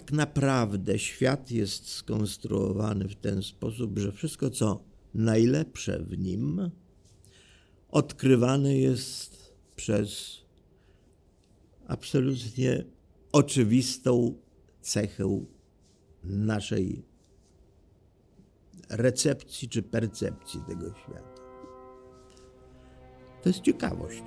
tak naprawdę świat jest skonstruowany w ten sposób, że wszystko, co najlepsze w nim, odkrywane jest przez absolutnie oczywistą cechę naszej recepcji czy percepcji tego świata. To jest ciekawość.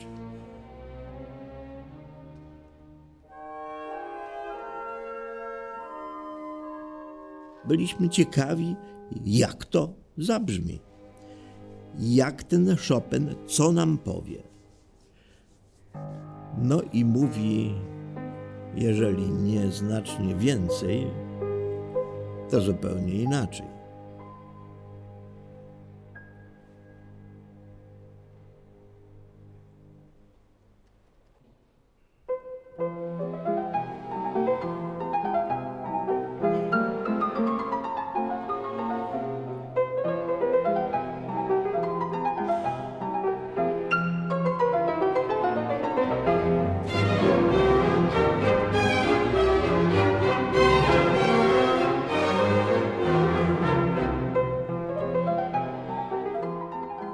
Byliśmy ciekawi, jak to zabrzmi. Jak ten Chopin, co nam powie. No i mówi, jeżeli nie znacznie więcej, to zupełnie inaczej.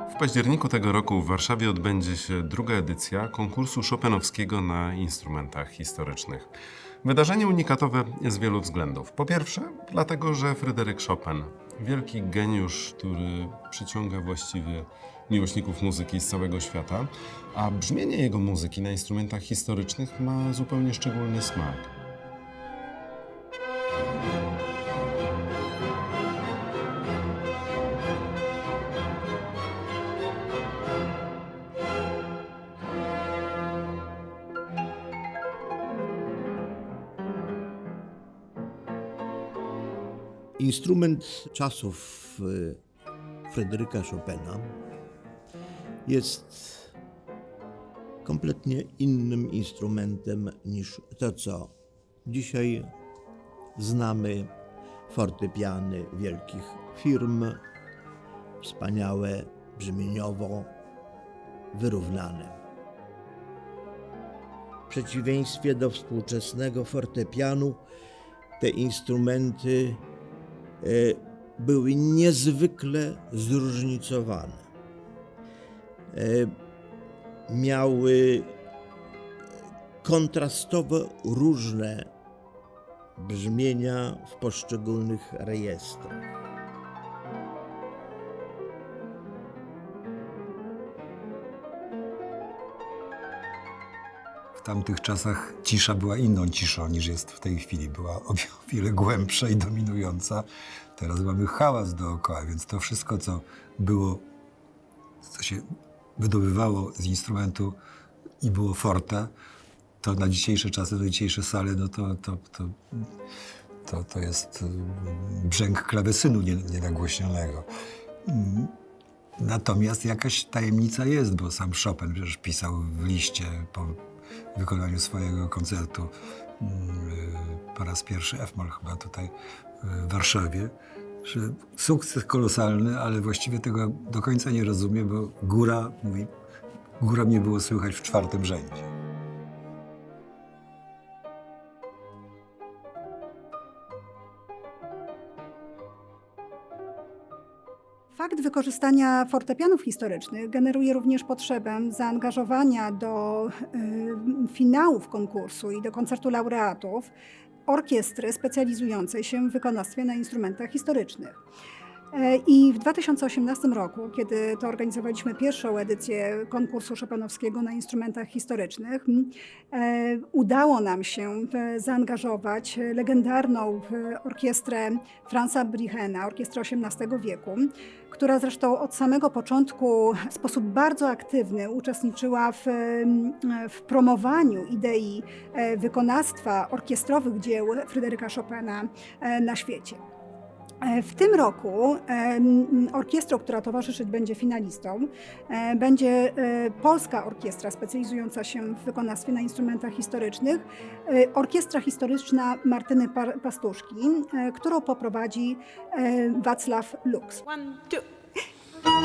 W październiku tego roku w Warszawie odbędzie się druga edycja konkursu chopinowskiego na instrumentach historycznych. Wydarzenie unikatowe z wielu względów. Po pierwsze, dlatego, że Fryderyk Chopin, wielki geniusz, który przyciąga właściwie miłośników muzyki z całego świata, a brzmienie jego muzyki na instrumentach historycznych ma zupełnie szczególny smak. Instrument czasów Fryderyka Chopina jest kompletnie innym instrumentem niż to, co dzisiaj znamy. Fortepiany wielkich firm, wspaniałe, brzmieniowo wyrównane. W przeciwieństwie do współczesnego fortepianu te instrumenty były niezwykle zróżnicowane. Miały kontrastowo różne brzmienia w poszczególnych rejestrach. W tamtych czasach cisza była inną ciszą niż jest w tej chwili. Była o wiele głębsza i dominująca. Teraz mamy hałas dookoła, więc to wszystko, co było, co się wydobywało z instrumentu i było forte, to na dzisiejsze czasy, na dzisiejsze sale, no to jest brzęk klawesynu nienagłośnionego. Natomiast jakaś tajemnica jest, bo sam Chopin przecież pisał w liście po wykonaniu swojego koncertu po raz pierwszy F-moll chyba tutaj w Warszawie, że sukces kolosalny, ale właściwie tego do końca nie rozumie, bo góra mnie było słychać w czwartym rzędzie. Fakt wykorzystania fortepianów historycznych generuje również potrzebę zaangażowania do finałów konkursu i do koncertu laureatów orkiestry specjalizującej się w wykonawstwie na instrumentach historycznych. I w 2018 roku, kiedy to organizowaliśmy pierwszą edycję konkursu chopinowskiego na instrumentach historycznych, udało nam się zaangażować legendarną orkiestrę Franza Brichena, orkiestrę XVIII wieku, która zresztą od samego początku w sposób bardzo aktywny uczestniczyła w promowaniu idei wykonawstwa orkiestrowych dzieł Fryderyka Chopina na świecie. W tym roku orkiestrą, która towarzyszyć będzie finalistom, będzie polska orkiestra specjalizująca się w wykonawstwie na instrumentach historycznych, orkiestra historyczna Martyny Pastuszki, którą poprowadzi Wacław Lux. 1, 2.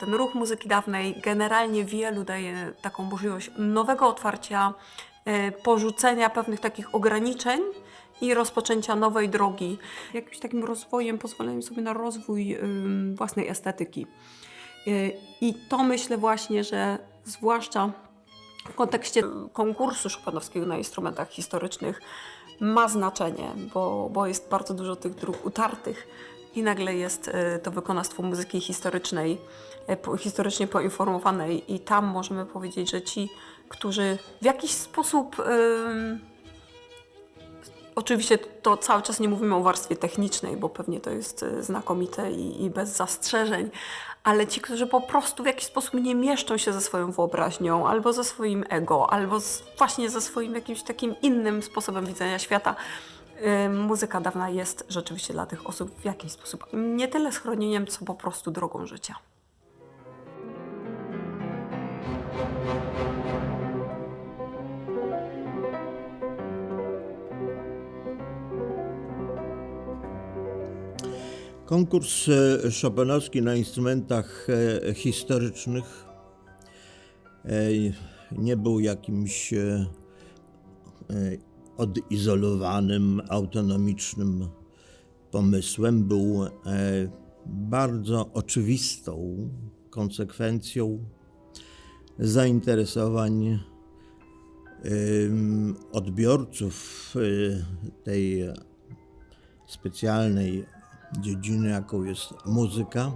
ten ruch muzyki dawnej generalnie wielu daje taką możliwość nowego otwarcia, porzucenia pewnych takich ograniczeń i rozpoczęcia nowej drogi. Jakimś takim rozwojem, pozwoleniem sobie na rozwój własnej estetyki. I to myślę właśnie, że zwłaszcza w kontekście konkursu chopinowskiego na instrumentach historycznych ma znaczenie, bo jest bardzo dużo tych dróg utartych i nagle jest to wykonawstwo muzyki historycznej, historycznie poinformowanej i tam możemy powiedzieć, że ci, którzy w jakiś sposób oczywiście to cały czas nie mówimy o warstwie technicznej, bo pewnie to jest znakomite i bez zastrzeżeń, ale ci, którzy po prostu w jakiś sposób nie mieszczą się ze swoją wyobraźnią, albo ze swoim ego, albo właśnie ze swoim jakimś takim innym sposobem widzenia świata, muzyka dawna jest rzeczywiście dla tych osób w jakiś sposób nie tyle schronieniem, co po prostu drogą życia. Konkurs chopinowski na instrumentach historycznych nie był jakimś odizolowanym, autonomicznym pomysłem. Był bardzo oczywistą konsekwencją zainteresowań odbiorców tej specjalnej dziedziny, jaką jest muzyka,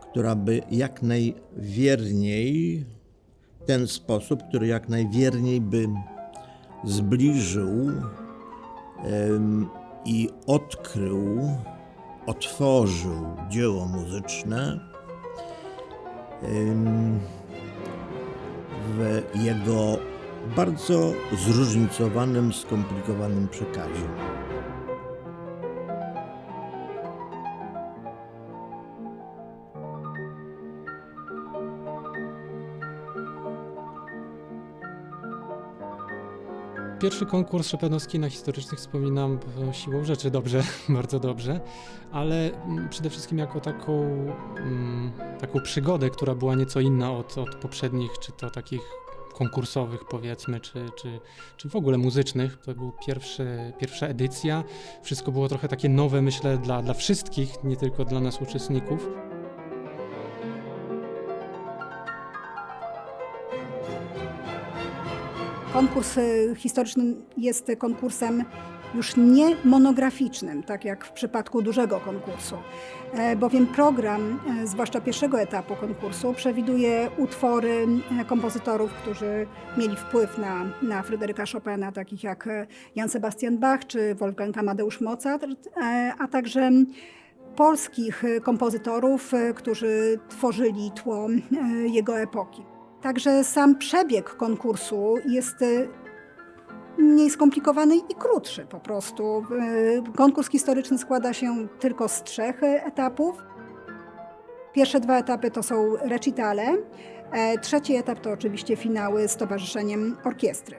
która by jak najwierniej, ten sposób, który jak najwierniej by zbliżył i odkrył, otworzył dzieło muzyczne w jego bardzo zróżnicowanym, skomplikowanym przekazie. Pierwszy konkurs chopinowski na historycznych wspominam siłą rzeczy dobrze, bardzo dobrze, ale przede wszystkim jako taką przygodę, która była nieco inna od poprzednich, czy to takich konkursowych powiedzmy, czy w ogóle muzycznych. To była pierwsza edycja, wszystko było trochę takie nowe, myślę, dla wszystkich, nie tylko dla nas uczestników. Konkurs historyczny jest konkursem już nie monograficznym, tak jak w przypadku dużego konkursu, bowiem program, zwłaszcza pierwszego etapu konkursu, przewiduje utwory kompozytorów, którzy mieli wpływ na Fryderyka Chopina, takich jak Jan Sebastian Bach czy Wolfgang Amadeusz Mozart, a także polskich kompozytorów, którzy tworzyli tło jego epoki. Także sam przebieg konkursu jest mniej skomplikowany i krótszy po prostu. Konkurs historyczny składa się tylko z 3 etapów. Pierwsze 2 etapy to są recitale, trzeci etap to oczywiście finały z towarzyszeniem orkiestry.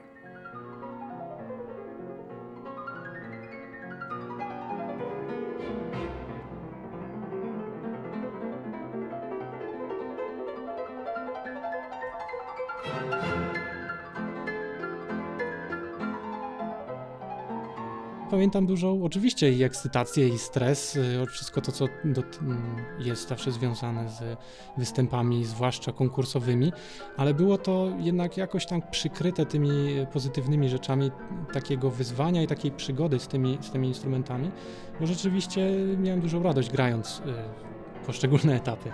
Pamiętam dużo, oczywiście i ekscytację, i stres, wszystko to, co jest zawsze związane z występami, zwłaszcza konkursowymi, ale było to jednak jakoś tak przykryte tymi pozytywnymi rzeczami takiego wyzwania i takiej przygody z tymi instrumentami, bo rzeczywiście miałem dużą radość grając poszczególne etapy.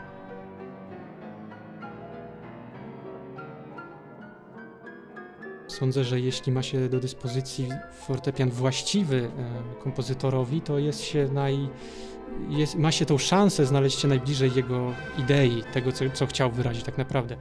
Sądzę, że jeśli ma się do dyspozycji fortepian właściwy kompozytorowi, to ma się tą szansę znaleźć się najbliżej jego idei, tego, co chciał wyrazić tak naprawdę.